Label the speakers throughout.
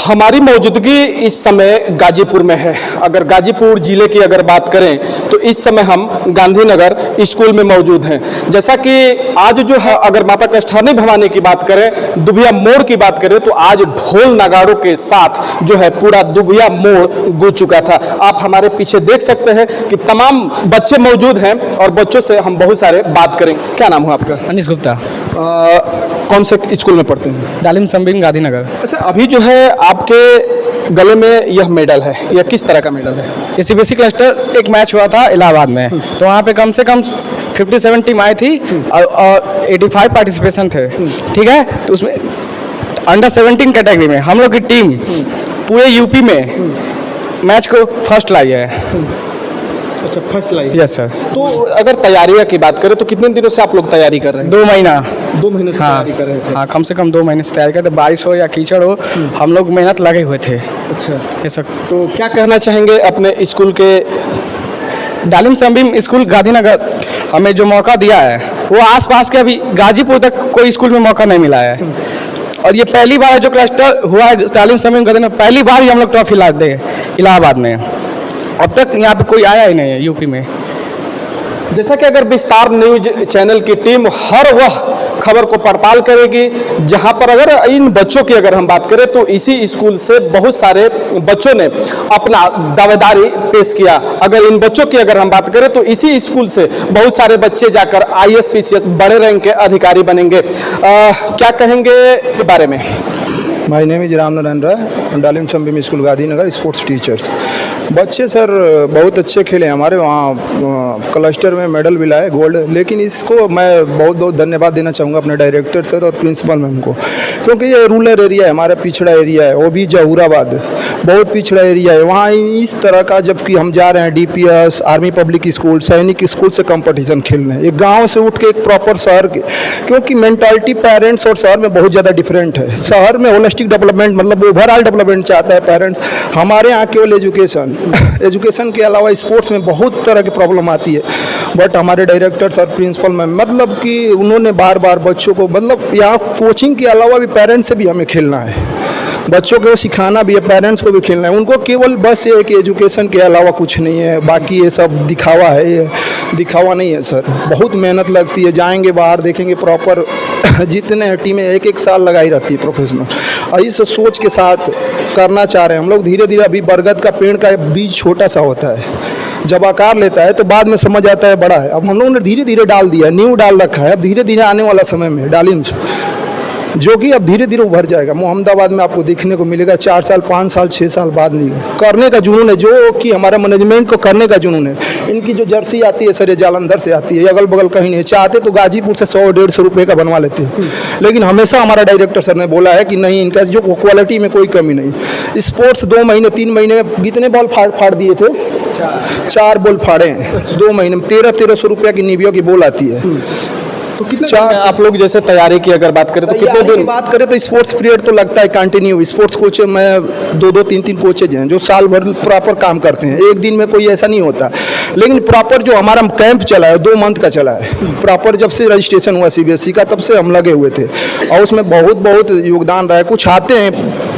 Speaker 1: हमारी मौजूदगी इस समय गाजीपुर में है। अगर गाजीपुर जिले की अगर बात करें तो इस समय हम गांधीनगर स्कूल में मौजूद हैं। जैसा कि आज जो है अगर माता कष्टानी भवानी की बात करें, दुबिया मोड़ की बात करें तो आज ढोल नगाड़ों के साथ जो है पूरा दुबिया मोड़ गूंज चुका था। आप हमारे पीछे देख सकते हैं कि तमाम बच्चे मौजूद हैं और बच्चों से हम बहुत सारे बात करें। क्या नाम है आपका?
Speaker 2: अनिश गुप्ता।
Speaker 1: कौन से स्कूल में पढ़ते हैं?
Speaker 2: डालिम संबिम गांधीनगर।
Speaker 1: अच्छा, अभी जो है आपके गले में यह मेडल है, यह किस तरह का मेडल है?
Speaker 2: ये सीबीएसई क्लस्टर एक मैच हुआ था इलाहाबाद में, तो वहाँ पे कम से कम 57 टीम आई थी और 85 पार्टिसिपेशन थे। ठीक है, तो उसमें अंडर 17 कैटेगरी में हम लोग की टीम पूरे यूपी में मैच को फर्स्ट लाई है।
Speaker 1: अच्छा, फर्स्ट लाई।
Speaker 2: Yes sir.
Speaker 1: तो अगर तैयारियां की बात करें तो कितने दिनों से आप लोग तैयारी कर रहे हैं?
Speaker 2: 2 महीना।
Speaker 1: 2 महीने से
Speaker 2: हाँ,
Speaker 1: तैयारी कर रहे थे?
Speaker 2: हाँ, कम से कम 2 महीने से तैयारी करते, बारिश हो या कीचड़ हो हम लोग मेहनत लगे हुए थे।
Speaker 1: अच्छा,
Speaker 2: ये सब।
Speaker 1: तो क्या कहना चाहेंगे अपने स्कूल के?
Speaker 2: डालिम संबिम स्कूल गांधीनगर हमें जो मौका दिया है वो आसपास के अभी गाजीपुर तक कोई स्कूल में मौका नहीं मिला है, और ये पहली बार जो क्लस्टर हुआ है डालिम संबिम गांधीनगर, पहली बार ही हम लोग ट्रॉफी लाते हैं इलाहाबाद में। अब तक यहाँ पे कोई आया ही नहीं है यूपी में।
Speaker 1: जैसा कि अगर विस्तार न्यूज चैनल की टीम हर वह खबर को पड़ताल करेगी जहां पर अगर इन बच्चों की अगर हम बात करें तो इसी स्कूल से बहुत सारे बच्चों ने अपना दावेदारी पेश किया। अगर इन बच्चों की अगर हम बात करें तो इसी स्कूल से बहुत सारे बच्चे जाकर IAS PCS बड़े रैंक के अधिकारी बनेंगे। क्या कहेंगे के बारे में?
Speaker 3: My name is Ram Narayan Rai, डालिम संबिम स्कूल गांधीनगर, स्पोर्ट्स टीचर्स। बच्चे सर बहुत अच्छे खेले, हमारे वहाँ क्लस्टर में मेडल भी लाए गोल्ड। लेकिन इसको मैं बहुत बहुत धन्यवाद देना चाहूँगा अपने डायरेक्टर सर और प्रिंसिपल मैम को, क्योंकि ये रूरल एरिया है, हमारा पिछड़ा एरिया है, वो भी जहूराबाद बहुत पिछड़ा एरिया है। वहाँ इस तरह का जबकि हम जा रहे हैं DPS आर्मी पब्लिक स्कूल सैनिक स्कूल से कंपटीशन खेलने, एक गाँव से उठ के एक प्रॉपर शहर के, क्योंकि मेंटालिटी पेरेंट्स और शहर में बहुत ज़्यादा डिफरेंट है। शहर में होलिस्टिक डेवलपमेंट मतलब ओवरऑल डेवलपमेंट चाहता है पेरेंट्स, हमारे यहाँ केवल एजुकेशन के अलावा स्पोर्ट्स में बहुत तरह की प्रॉब्लम आती है। बट हमारे डायरेक्टर्स और प्रिंसिपल में मतलब कि उन्होंने बार बार बच्चों को मतलब यहाँ कोचिंग के अलावा भी पेरेंट्स से भी हमें खेलना है, बच्चों को सिखाना भी है, पेरेंट्स को भी खेलना है। उनको केवल बस ये है कि एजुकेशन के अलावा कुछ नहीं है, बाकी ये सब दिखावा है। ये दिखावा नहीं है सर, बहुत मेहनत लगती है। जाएंगे बाहर देखेंगे प्रॉपर जितने टीमें एक साल लगाई रहती है प्रोफेशनल। इस सोच के साथ करना चाह रहे हैं हम लोग। धीरे धीरे अभी बरगद का पेड़ का बीज छोटा सा होता है, जब आकार लेता है तो बाद में समझ आता है बड़ा है। अब हम लोगों ने धीरे धीरे डाल दिया, नींव डाल रखा है। अब धीरे धीरे आने वाला समय में डालिम जो कि अब धीरे धीरे उभर जाएगा। मोहम्मदाबाद में आपको देखने को मिलेगा 4 साल 5 साल 6 साल बाद नहीं करने का जुनून है, जो कि हमारा मैनेजमेंट को करने का जुनून है। इनकी जो जर्सी आती है सर ये जालंधर से आती है, अगल बगल कहीं नहीं। चाहते तो गाजीपुर से 100-150 रुपये का बनवा लेते हैं, लेकिन हमेशा हमारा डायरेक्टर सर ने बोला है कि नहीं, इनका जो क्वालिटी में कोई कमी नहीं। स्पोर्ट्स 2 महीने 3 महीने में कितने बॉल फाड़ दिए थे? 4 बॉल फाड़े हैं 2 महीने में। 1300 रुपये की निविया की बॉल आती है।
Speaker 1: तो कितने आप लोग जैसे तैयारी की अगर बात करें तो कितने दिन?
Speaker 3: बात करें तो स्पोर्ट्स पीरियड तो लगता है कंटिन्यू। स्पोर्ट्स कोच मैं 2-2 3-3 कोचेज हैं जो साल भर प्रॉपर काम करते हैं, एक दिन में कोई ऐसा नहीं होता। लेकिन प्रॉपर जो हमारा कैंप चला है 2 मंथ का चला है प्रॉपर, जब से रजिस्ट्रेशन हुआ CBSE का तब से हम लगे हुए थे, और उसमें बहुत योगदान रहा है। कुछ आते हैं,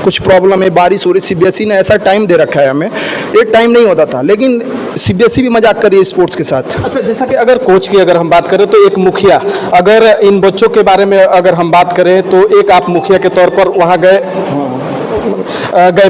Speaker 3: कुछ प्रॉब्लम है, बारिश हो रही, CBSE ने ऐसा टाइम दे रखा है हमें, एक टाइम नहीं होता था, लेकिन CBSE भी मजाक कर रही है स्पोर्ट्स के साथ।
Speaker 1: अच्छा, जैसा कि अगर कोच की अगर हम बात करें तो एक मुखिया, अगर इन बच्चों के बारे में अगर हम बात करें तो एक आप मुखिया के तौर पर वहाँ गए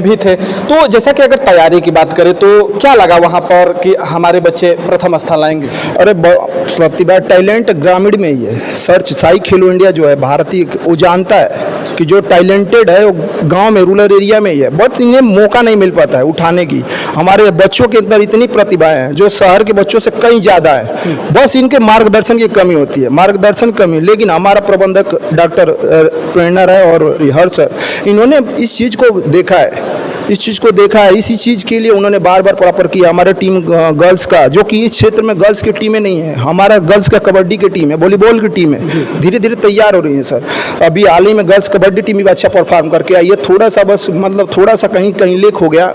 Speaker 1: भी थे, तो जैसा कि अगर तैयारी की बात करें तो क्या लगा वहाँ पर कि हमारे बच्चे प्रथम स्थान लाएंगे?
Speaker 3: अरे प्रतिभा टैलेंट ग्रामीण में ही है। सर्च साई खेलो इंडिया जो है भारतीय, वो जानता है कि जो टैलेंटेड है वो गांव में रूरल एरिया में ही है, बस इन्हें मौका नहीं मिल पाता है उठाने की। हमारे बच्चों के अंदर इतनी प्रतिभाएं हैं जो शहर के बच्चों से कहीं ज़्यादा है, बस इनके मार्गदर्शन की कमी होती है, मार्गदर्शन कमी। लेकिन हमारा प्रबंधक डॉक्टर प्रेरणा राय और हर्ष सर, इन्होंने इस चीज़ को देखा है इस चीज़ को देखा है। इसी चीज़ के लिए उन्होंने बार बार प्रॉपर किया। हमारा टीम गर्ल्स का, जो कि इस क्षेत्र में गर्ल्स की टीमें नहीं है, हमारा गर्ल्स का कबड्डी की टीम है, वॉलीबॉल की टीम है, धीरे धीरे तैयार हो रही है सर। अभी हाल ही में गर्ल्स कबड्डी टीम भी अच्छा परफॉर्म करके आई है। थोड़ा सा बस मतलब थोड़ा सा कहीं कहीं लेक हो गया,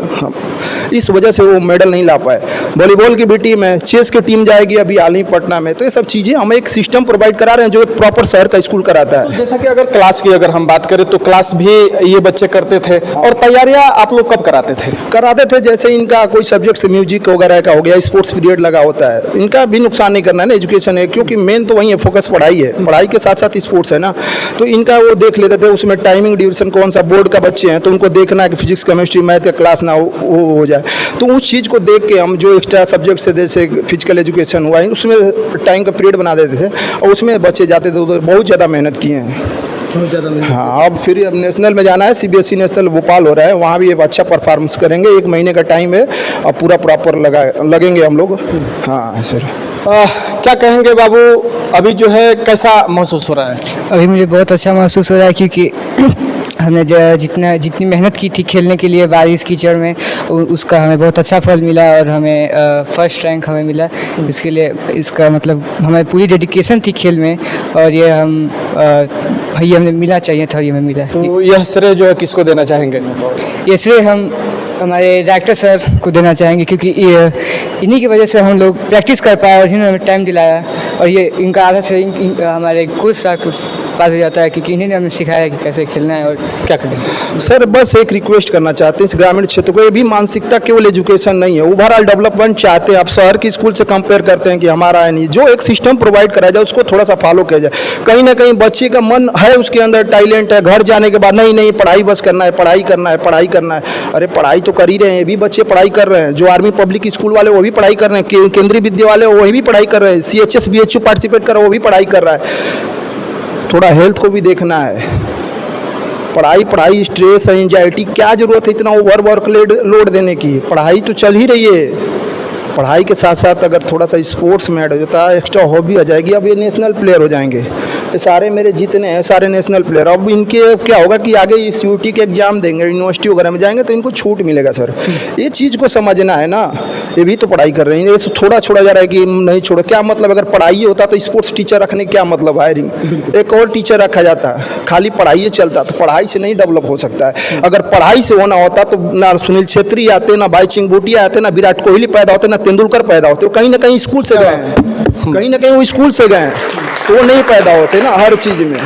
Speaker 3: इस वजह से वो मेडल नहीं ला पाए। वॉलीबॉल की भी टीम है, चेस की टीम जाएगी अभी हाल ही पटना में। तो ये सब चीज़ें हम एक सिस्टम प्रोवाइड करा रहे हैं जो एक प्रॉपर शहर का स्कूल कराता है।
Speaker 1: जैसा कि अगर क्लास की अगर हम बात करें तो क्लास भी ये बच्चे करते थे, और तैयारियां आप लोग कब कराते थे?
Speaker 3: जैसे इनका कोई सब्जेक्ट से म्यूजिक वगैरह का हो गया, स्पोर्ट्स पीरियड लगा होता है, इनका भी नुकसान नहीं करना है ना, एजुकेशन है, क्योंकि मेन तो वही है, फोकस पढ़ाई है, पढ़ाई के साथ साथ स्पोर्ट्स है ना। तो इनका वो देख लेते थे, उसमें टाइमिंग ड्यूरेशन कौन सा बोर्ड का बच्चे हैं तो उनको देखना है कि फिजिक्स केमिस्ट्री मैथ का क्लास ना हो जाए। तो उस चीज़ को देख के हम जो एक्स्ट्रा सब्जेक्ट से जैसे फिजिकल एजुकेशन हुआ, उसमें टाइम का पीरियड बना देते थे और उसमें बच्चे जाते थे। तो बहुत ज़्यादा मेहनत किए हैं। हाँ, अब फिर अब नेशनल में जाना है, CBSE नेशनल भोपाल हो रहा है, वहाँ भी एक अच्छा परफॉर्मेंस करेंगे। 1 महीने का टाइम है और पूरा प्रॉपर लगेंगे हम लोग। हाँ सर।
Speaker 1: क्या कहेंगे बाबू, अभी जो है कैसा महसूस हो रहा है?
Speaker 4: अभी मुझे बहुत अच्छा महसूस हो रहा है, क्योंकि हमने जितनी मेहनत की थी खेलने के लिए बारिश कीचड़ में, उसका हमें बहुत अच्छा फल मिला और हमें फर्स्ट रैंक हमें मिला। इसके लिए इसका मतलब हमें पूरी डेडिकेशन थी खेल में, और ये ये हमें मिला चाहिए था, ये हमें मिला।
Speaker 1: तो यह श्रेय जो है किसको देना चाहेंगे?
Speaker 4: ये श्रेय हम हमारे डायरेक्टर सर को देना चाहेंगे, क्योंकि इन्हीं की वजह से हम लोग प्रैक्टिस कर पाए और इन्होंने हमें टाइम दिलाया। और ये इनका आधा से हमारे कोच साहब कुछ पास हो जाता है, क्योंकि इन्हीं ने हमें सिखाया कि कैसे खेलना है और क्या करना है।
Speaker 3: सर बस एक रिक्वेस्ट करना चाहते हैं इस ग्रामीण क्षेत्र को, ये भी मानसिकता केवल एजुकेशन नहीं है, ओवरऑल डेवलपमेंट चाहते हैं। आप शहर की स्कूल से कंपेयर करते हैं कि हमारा है नहीं, जो एक सिस्टम प्रोवाइड कराया जाए उसको थोड़ा सा फॉलो किया जाए। कहीं ना कहीं बच्चे का मन है, उसके अंदर टैलेंट है, घर जाने के बाद नहीं पढ़ाई बस करना है, पढ़ाई करना है, पढ़ाई करना है। अरे पढ़ाई तो कर ही रहे हैं, ये भी बच्चे पढ़ाई कर रहे हैं। जो आर्मी पब्लिक स्कूल वाले वो भी पढ़ाई कर रहे हैं, केंद्रीय विद्या वाले वही भी पढ़ाई कर रहे हैं, CHS BHU पार्टिसिपेट कर रहे हैं, वो भी पढ़ाई कर रहा है। थोड़ा हेल्थ को भी देखना है। पढ़ाई स्ट्रेस एंजाइटी, क्या ज़रूरत है इतना वर्क लोड देने की? पढ़ाई तो चल ही रही है। पढ़ाई के साथ साथ अगर थोड़ा सा स्पोर्ट्स में ऐड हो जाता है, एक्स्ट्रा हॉबी आ जाएगी। अब ये नेशनल प्लेयर हो जाएंगे, ये सारे मेरे जितने हैं सारे नेशनल प्लेयर। अब इनके क्या होगा कि आगे CUT के एग्जाम देंगे, यूनिवर्सिटी वगैरह में जाएंगे तो इनको छूट मिलेगा सर। ये चीज़ को समझना है ना, ये भी तो पढ़ाई कर रहे हैं, ये थोड़ा छोड़ा जा रहा है कि नहीं छोड़ो। क्या मतलब, अगर पढ़ाई होता तो स्पोर्ट्स टीचर रखने क्या मतलब, हायरिंग एक और टीचर रखा जाता, खाली पढ़ाई चलता तो पढ़ाई से नहीं डेवलप हो सकता है। अगर पढ़ाई से होना होता तो ना सुनील छेत्री आते, ना भाई चिंगबुटिया आते, ना विराट कोहली पैदा होते, ना तेंदुलकर पैदा होते। कहीं ना कहीं स्कूल से गए हैं, कहीं ना कहीं वो स्कूल से गए हैं, तो वो नहीं पैदा होते ना हर चीज़ में।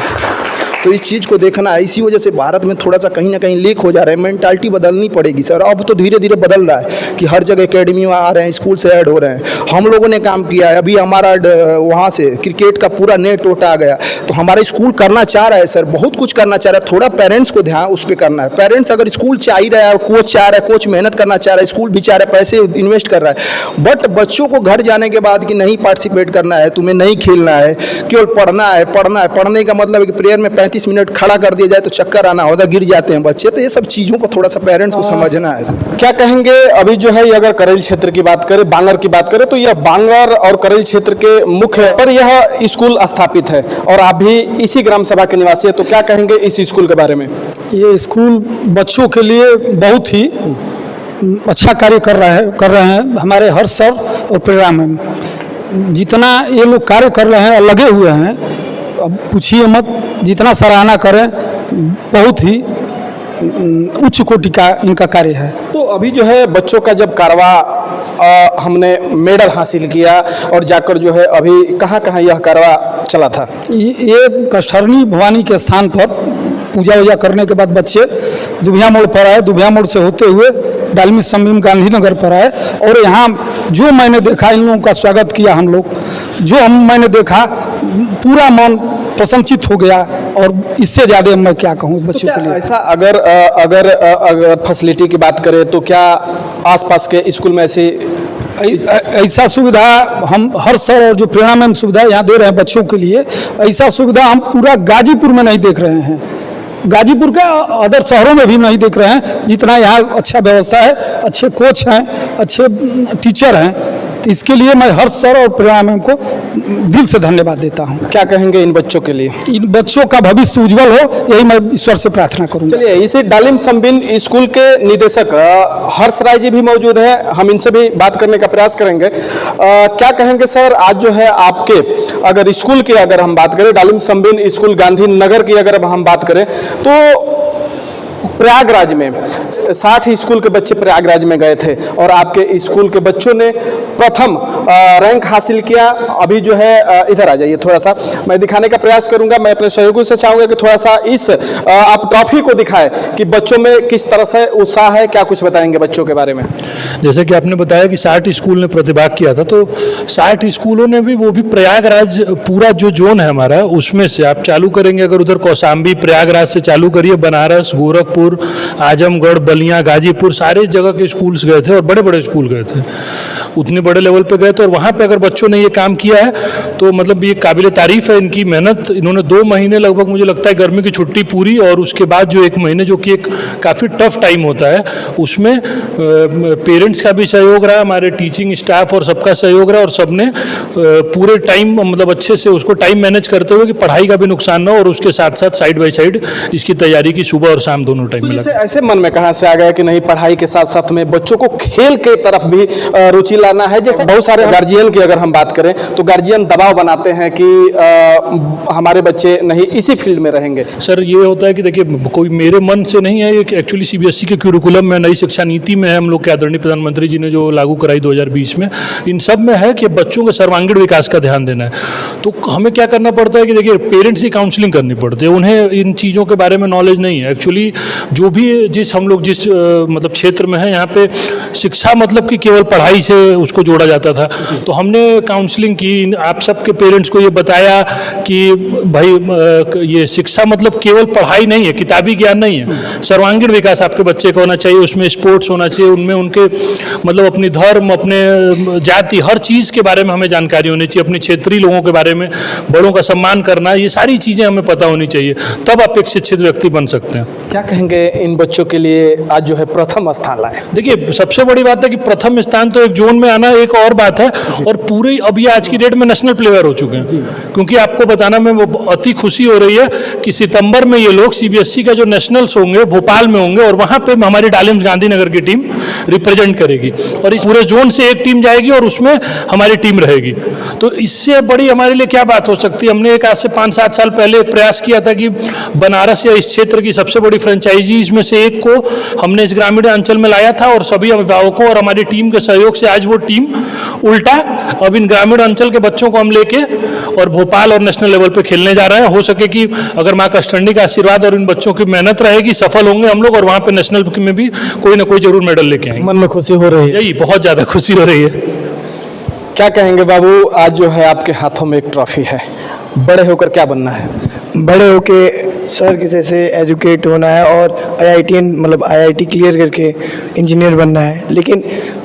Speaker 3: तो इस चीज़ को देखना है। इसी वजह से भारत में थोड़ा सा कहीं ना कहीं लीक हो जा रहा है। मेंटालिटी बदलनी पड़ेगी सर। अब तो धीरे धीरे बदल रहा है कि हर जगह एकेडमी आ रहे हैं, स्कूल से ऐड हो रहे हैं। हम लोगों ने काम किया है, अभी हमारा वहाँ से क्रिकेट का पूरा नेट आ गया, तो हमारा स्कूल करना चाह रहा है सर, बहुत कुछ करना चाह रहा है। थोड़ा पेरेंट्स को ध्यान उस पर करना है। पेरेंट्स अगर स्कूल चाह ही रहा है, कोच चाह रहा है, कोच मेहनत करना चाह रहा है, स्कूल भी चाह रहा है, पैसे इन्वेस्ट कर रहा है, बट बच्चों को घर जाने के बाद कि नहीं पार्टिसिपेट करना है, तुम्हें नहीं खेलना है, केवल पढ़ना है। पढ़ने का मतलब है कि प्रेयर में 35 मिनट खड़ा कर दिया जाए तो चक्कर आना होता, गिर जाते हैं बच्चे। तो ये सब चीज़ों को थोड़ा सा पेरेंट्स को समझना है।
Speaker 1: क्या कहेंगे अभी जो है, अगर करेल क्षेत्र की बात करें, बांगर की बात करें, तो यह बांगर और करेल क्षेत्र के मुख्य पर यह स्कूल स्थापित है और आप भी इसी ग्राम सभा के निवासी है, तो क्या कहेंगे इस स्कूल के बारे में?
Speaker 5: ये स्कूल बच्चों के लिए बहुत ही अच्छा कार्य कर रहे हैं। हमारे हर सर और प्रोग्राम में जितना ये लोग कार्य कर रहे हैं, लगे हुए हैं, अब पूछिए मत, जितना सराहना करें, बहुत ही उच्च कोटि का इनका कार्य है।
Speaker 1: तो अभी जो है बच्चों का जब कारवा हमने मेडल हासिल किया और जाकर जो है अभी कहाँ कहाँ यह कारवा चला था?
Speaker 5: ये कष्टहरणी भवानी के स्थान पर पूजा वूजा करने के बाद बच्चे दुबिया मोड़ पर आए, दुबिया मोड़ से होते हुए डालमी संबीम गांधीनगर पर आए, और यहाँ जो मैंने देखा, इन लोगों का स्वागत किया हम लोग, जो मैंने देखा, पूरा मन प्रसन्नचित हो गया। और इससे ज़्यादा मैं क्या कहूँ बच्चों के लिए।
Speaker 1: ऐसा अगर फैसिलिटी की बात करें तो क्या आसपास के स्कूल में
Speaker 5: ऐसा सुविधा हम हर सर और जो प्रेरणा मैम सुविधा यहाँ दे रहे हैं बच्चों के लिए, ऐसा सुविधा हम पूरा गाजीपुर में नहीं देख रहे हैं, गाजीपुर के अदर शहरों में भी नहीं देख रहे हैं। जितना यहाँ अच्छा व्यवस्था है, अच्छे कोच हैं, अच्छे टीचर हैं, तो इसके लिए मैं हर सर और प्रेरणा मैम को दिल से धन्यवाद देता हूँ।
Speaker 1: क्या कहेंगे इन बच्चों के लिए?
Speaker 5: इन बच्चों का भविष्य उज्जवल हो, यही मैं ईश्वर से प्रार्थना करूँगा।
Speaker 1: चलिए, इसी डालिम संबिन स्कूल के निदेशक हर्ष राय जी भी मौजूद हैं, हम इनसे भी बात करने का प्रयास करेंगे। क्या कहेंगे सर, आज जो है आपके अगर स्कूल की अगर हम बात करें, डालिम संबिन स्कूल गांधीनगर की अगर हम बात करें तो प्रयागराज में 60 स्कूल के बच्चे प्रयागराज में गए थे और आपके स्कूल के बच्चों ने प्रथम रैंक हासिल किया। अभी जो है इधर आ जाइए, थोड़ा सा मैं दिखाने का प्रयास करूंगा। मैं अपने सहयोगियों से चाहूंगा कि थोड़ा सा इस आप ट्रॉफी को दिखाएं कि बच्चों में किस तरह से उत्साह है। क्या कुछ बताएंगे बच्चों के बारे में?
Speaker 6: जैसे कि आपने बताया कि 60 स्कूल ने प्रतिभाग किया था, तो 60 स्कूलों ने भी, वो भी प्रयागराज पूरा जो जोन है हमारा, उसमें से आप चालू करेंगे अगर उधर कौशाम्बी प्रयागराज से चालू करिए, बनारस, गोरखपुर, आजमगढ़, बलिया, गाजीपुर, सारे जगह के स्कूल्स गए थे और बड़े बड़े स्कूल गए थे, उतने बड़े लेवल पे गए थे। और वहाँ पे अगर बच्चों ने ये काम किया है तो मतलब ये काबिल तारीफ है इनकी मेहनत। इन्होंने 2 महीने लगभग, मुझे लगता है गर्मी की छुट्टी पूरी और उसके बाद जो 1 महीने, जो कि एक काफ़ी टफ टाइम होता है, उसमें पेरेंट्स का भी सहयोग रहा, हमारे टीचिंग स्टाफ और सबका सहयोग रहा और सबने पूरे टाइम मतलब अच्छे से उसको टाइम मैनेज करते हुए कि पढ़ाई का भी नुकसान ना हो और उसके साथ साथ साइड बाई साइड इसकी तैयारी की सुबह और शाम दोनों टाइम में।
Speaker 1: ऐसे मन में कहां से आ गया कि नहीं, पढ़ाई के साथ साथ में बच्चों को खेल के तरफ भी रुचि लाना है? जैसे बहुत सारे गार्जियन की अगर हम बात करें तो गार्जियन दबाव बनाते हैं कि हमारे बच्चे नहीं इसी फील्ड में रहेंगे।
Speaker 6: सर ये होता है कि देखिए, कोई मेरे मन से नहीं है, ये एक्चुअली सीबीएसई के क्यूरिकुलम में, नई शिक्षा नीति में है, हम लोग के आदरणीय प्रधानमंत्री जी ने जो लागू कराई 2020 में, इन सब में है कि बच्चों के सर्वांगीण विकास का ध्यान देना है। तो हमें क्या करना पड़ता है कि देखिए, पेरेंट्स की काउंसलिंग करनी पड़ती है, उन्हें इन चीज़ों के बारे में नॉलेज नहीं है। एक्चुअली जो भी हम लोग जिस मतलब क्षेत्र में है, यहाँ पे शिक्षा मतलब कि केवल पढ़ाई से उसको जोड़ा जाता था, तो हमने काउंसलिंग की, आप सबके पेरेंट्स को ये बताया कि भाई ये शिक्षा मतलब केवल पढ़ाई नहीं है, किताबी ज्ञान नहीं है, सर्वांगीण विकास आपके बच्चे का होना चाहिए, उसमें स्पोर्ट्स होना चाहिए, उनमें उनके मतलब अपनी धर्म, अपने जाति, हर चीज़ के बारे में हमें जानकारी होनी चाहिए, अपने क्षेत्रीय लोगों के बारे में, बड़ों का सम्मान करना, ये सारी चीज़ें हमें पता होनी चाहिए, तब आप एक शिक्षित व्यक्ति बन सकते हैं।
Speaker 1: क्या कहेंगे इन बच्चों के लिए आज जो है प्रथम स्थान लाए?
Speaker 6: देखिए, सबसे बड़ी बात है कि प्रथम स्थान तो एक जोन में आना एक और बात है, और पूरे अब ये आज की डेट में नेशनल प्लेयर हो चुके हैं। क्योंकि आपको बताना में वो अति खुशी हो रही है कि सितंबर में ये लोग सीबीएसई का जो नेशनल्स होंगे भोपाल में होंगे और वहाँ पे हमारी डालिम गांधीनगर की टीम रिप्रेजेंट करेगी और इस पूरे जोन से एक टीम जाएगी और उसमें हमारी टीम रहेगी। तो इससे बड़ी हमारे लिए क्या बात हो सकती है? हमने एक आज से 5-7 साल पहले प्रयास किया था कि बनारस या इस क्षेत्र की सबसे बड़ी फ्रेंचाइजीज में से एक को हमने इस ग्रामीण अंचल में लाया था और सभी अभिभावकों और हमारी टीम के सहयोग से आज वो टीम उल्टा अब इन ग्रामीण अंचल के बच्चों को हम लेके और भोपाल और नेशनल लेवल पे खेलने जा रहे हैं। हो सके कि अगर माँ कष्टंडी का आशीर्वाद और इन बच्चों की मेहनत रहेगी, सफल होंगे हम लोग और वहाँ पे नेशनल में भी कोई ना कोई जरूर मेडल लेके आएंगे।
Speaker 1: मन में खुशी हो रही है?
Speaker 6: यही बहुत ज़्यादा खुशी हो रही है।
Speaker 1: क्या कहेंगे बाबू, आज जो है आपके हाथों में एक ट्रॉफी है, बड़े होकर क्या बनना है?
Speaker 7: बड़े होके सर के जैसे एजुकेट होना है और आईआईटीएन मतलब आईआईटी क्लियर करके इंजीनियर बनना है। लेकिन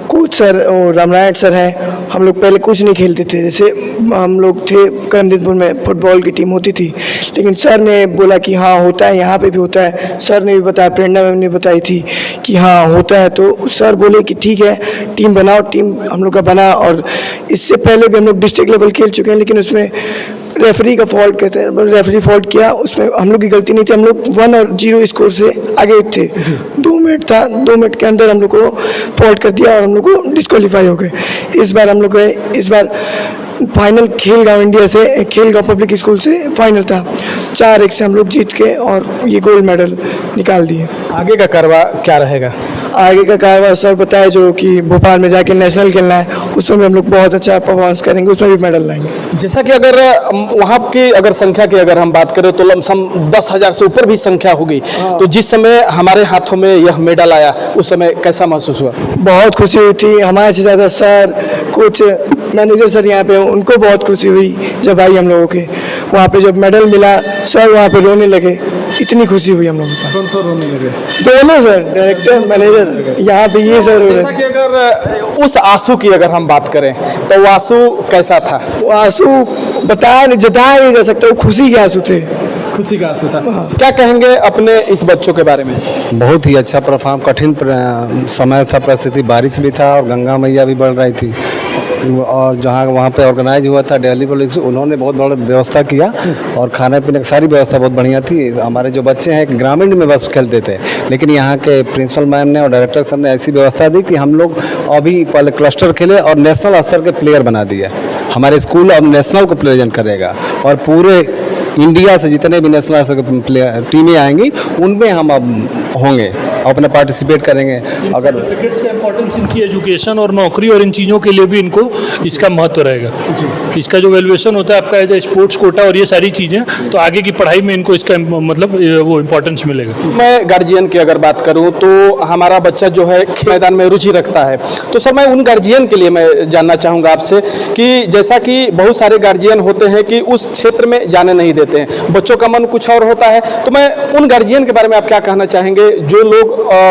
Speaker 7: कोच सर रामनारायण सर हैं, हम लोग पहले कुछ नहीं खेलते थे, जैसे हम लोग थे करमदीदपुर में फुटबॉल की टीम होती थी, लेकिन सर ने बोला कि हाँ होता है, यहाँ पे भी होता है। सर ने भी बताया, प्रेरणा मैम ने बताई थी कि हाँ होता है, तो सर बोले कि ठीक है टीम बनाओ। टीम हम लोग का बना और इससे पहले भी हम लोग डिस्ट्रिक्ट लेवल खेल चुके हैं, लेकिन उसमें रेफरी का फॉल्ट कहते हैं, रेफरी फॉल्ट किया, उसमें हम लोग की गलती नहीं थी, हम लोग 1 और 0 स्कोर से आगे थे। 2 मिनट था, 2 मिनट के अंदर हम लोग को फॉल्ट कर दिया और हम लोग को डिस्क्वालीफाई हो गए। इस बार हम लोग इस बार फाइनल खेलगांव इंडिया से, खेलगांव पब्लिक स्कूल से फाइनल था, 4-1 से हम लोग जीत के और ये गोल्ड मेडल निकाल दिए।
Speaker 1: आगे का कारवा क्या रहेगा?
Speaker 7: आगे का कारवा सर बताया जो कि भोपाल में जाके नेशनल खेलना है, उसमें भी हम लोग बहुत अच्छा परफॉर्मेंस करेंगे, उसमें भी मेडल लाएंगे।
Speaker 1: जैसा कि अगर वहाँ की अगर संख्या की अगर हम बात करें तो लमसम 10,000 से ऊपर भी संख्या होगी, तो जिस समय हमारे हाथों में यह मेडल आया उस समय कैसा महसूस हुआ?
Speaker 7: बहुत खुशी हुई थी। हमारे से ज़्यादा सर, कोच, मैनेजर सर यहाँ पे, उनको बहुत खुशी हुई जब आई हम लोगों के वहाँ पे जब मेडल मिला, सर वहाँ पे रोने लगे, इतनी खुशी हुई हम लोगों को।
Speaker 1: कौन सा रोने लगे?
Speaker 7: दोनों सर, डायरेक्टर मैनेजर, यहाँ पे ये सर
Speaker 1: जैसा कि अगर उस आंसू की अगर हम बात करें तो वो आंसू कैसा था?
Speaker 7: वो आंसू जताया नहीं जा सकता, वो खुशी के आंसू थे।
Speaker 1: खुशी का आंसू था। क्या कहेंगे अपने इस बच्चों के बारे में?
Speaker 8: बहुत ही अच्छा परफॉर्म, कठिन समय था, परिस्थिति बारिश भी था और गंगा मैया भी बढ़ रही थी, और जहाँ वहाँ पे ऑर्गेनाइज हुआ था दिल्ली पब्लिक, उन्होंने बहुत बड़ा व्यवस्था किया और खाने पीने की सारी व्यवस्था बहुत बढ़िया थी। हमारे जो बच्चे हैं ग्रामीण में बस खेलते थे, लेकिन यहाँ के प्रिंसिपल मैम ने और डायरेक्टर सर ने ऐसी व्यवस्था दी कि हम लोग अभी पहले क्लस्टर खेले और नेशनल स्तर के प्लेयर बना दिए। हमारे स्कूल अब नेशनल को प्रेजेंट करेगा और पूरे इंडिया से जितने भी नेशनल स्तर के प्लेयर टीमें आएंगी उनमें हम अब होंगे, अपने पार्टिसिपेट करेंगे। अगर
Speaker 6: सर्टिफिकेट्स का इंपॉर्टेंस इनकी एजुकेशन और नौकरी और इन चीज़ों के लिए भी इनको इसका महत्व रहेगा। इसका जो वैल्यूएशन होता है आपका एज ए स्पोर्ट्स कोटा और ये सारी चीज़ें, तो आगे की पढ़ाई में इनको इसका मतलब वो इम्पोर्टेंस मिलेगा।
Speaker 1: मैं गार्जियन की अगर बात करूं तो हमारा बच्चा जो है खेल मैदान में रुचि रखता है, तो सर मैं उन गार्जियन के लिए मैं जानना चाहूँगा आपसे कि जैसा कि बहुत सारे गार्जियन होते हैं कि उस क्षेत्र में जाने नहीं देते हैं, बच्चों का मन कुछ और होता है, तो मैं उन गार्जियन के बारे में आप क्या कहना चाहेंगे जो लोग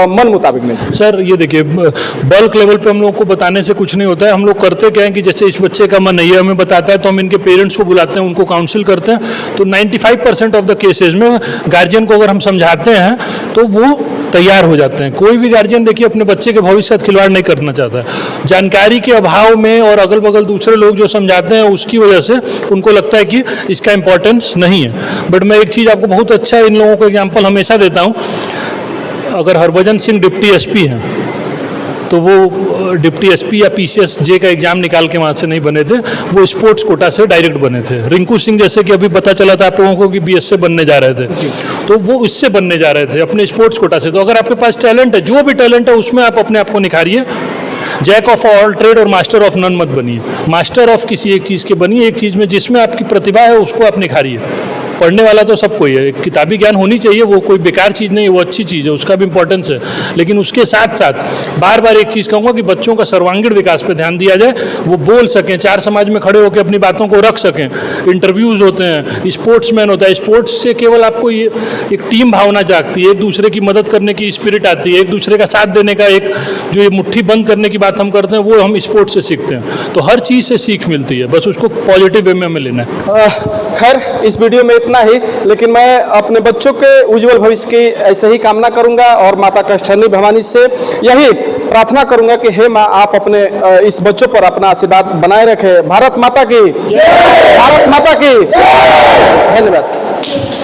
Speaker 1: मन मुताबिक नहीं?
Speaker 6: सर ये देखिए, बल्क लेवल पे हम लोग को बताने से कुछ नहीं होता है। हम लोग करते क्या है कि जैसे इस बच्चे का मन नहीं है हमें बताता है, तो हम इनके पेरेंट्स को बुलाते हैं, उनको काउंसिल करते हैं। तो 95% ऑफ द केसेस में गार्जियन को अगर हम समझाते हैं तो वो तैयार हो जाते हैं। कोई भी गार्जियन देखिए अपने बच्चे के भविष्य के साथ खिलवाड़ नहीं करना चाहता है। जानकारी के अभाव में और अगल बगल दूसरे लोग जो समझाते हैं उसकी वजह से उनको लगता है कि इसका इंपॉर्टेंस नहीं है। बट मैं एक चीज़ आपको बहुत अच्छा इन लोगों को एग्जाम्पल हमेशा देता हूँ। अगर हरभजन सिंह डिप्टी एसपी हैं तो वो डिप्टी एसपी या पीसीएस जे का एग्जाम निकाल के वहाँ से नहीं बने थे, वो स्पोर्ट्स कोटा से डायरेक्ट बने थे। रिंकू सिंह जैसे कि अभी पता चला था आप लोगों को कि बीएस से बनने जा रहे थे, तो वो इससे बनने जा रहे थे अपने स्पोर्ट्स कोटा से। तो अगर आपके पास टैलेंट है, जो भी टैलेंट है उसमें आप अपने आप को निखारिए। जैक ऑफ ऑल ट्रेड और मास्टर ऑफ नन मत बनिए। मास्टर ऑफ किसी एक चीज़ के बनिए, एक चीज़ में जिसमें आपकी प्रतिभा है उसको आप निखारिए। पढ़ने वाला तो सबको ही है, किताबी ज्ञान होनी चाहिए, वो कोई बेकार चीज़ नहीं है, वो अच्छी चीज़ है, उसका भी इंपॉर्टेंस है। लेकिन उसके साथ साथ बार बार एक चीज़ कहूँगा कि बच्चों का सर्वांगीण विकास पे ध्यान दिया जाए, वो बोल सकें, चार समाज में खड़े होकर अपनी बातों को रख सकें। इंटरव्यूज़ होते हैं, स्पोर्ट्समैन होता है, स्पोर्ट्स से केवल आपको ये एक टीम भावना जागती है, एक दूसरे की मदद करने की स्पिरिट आती है, एक दूसरे का साथ देने का एक जो ये मुट्ठी बंद करने की बात हम करते हैं वो हम स्पोर्ट्स से सीखते हैं। तो हर चीज़ से सीख मिलती है, बस उसको पॉजिटिव वे में हमें लेना है।
Speaker 1: खैर इस वीडियो में इतना ही, लेकिन मैं अपने बच्चों के उज्जवल भविष्य की ऐसे ही कामना करूंगा और माता कष्टहरणी भवानी से यही प्रार्थना करूंगा कि हे माँ आप अपने इस बच्चों पर अपना आशीर्वाद बनाए रखें। भारत माता की, भारत माता की। धन्यवाद।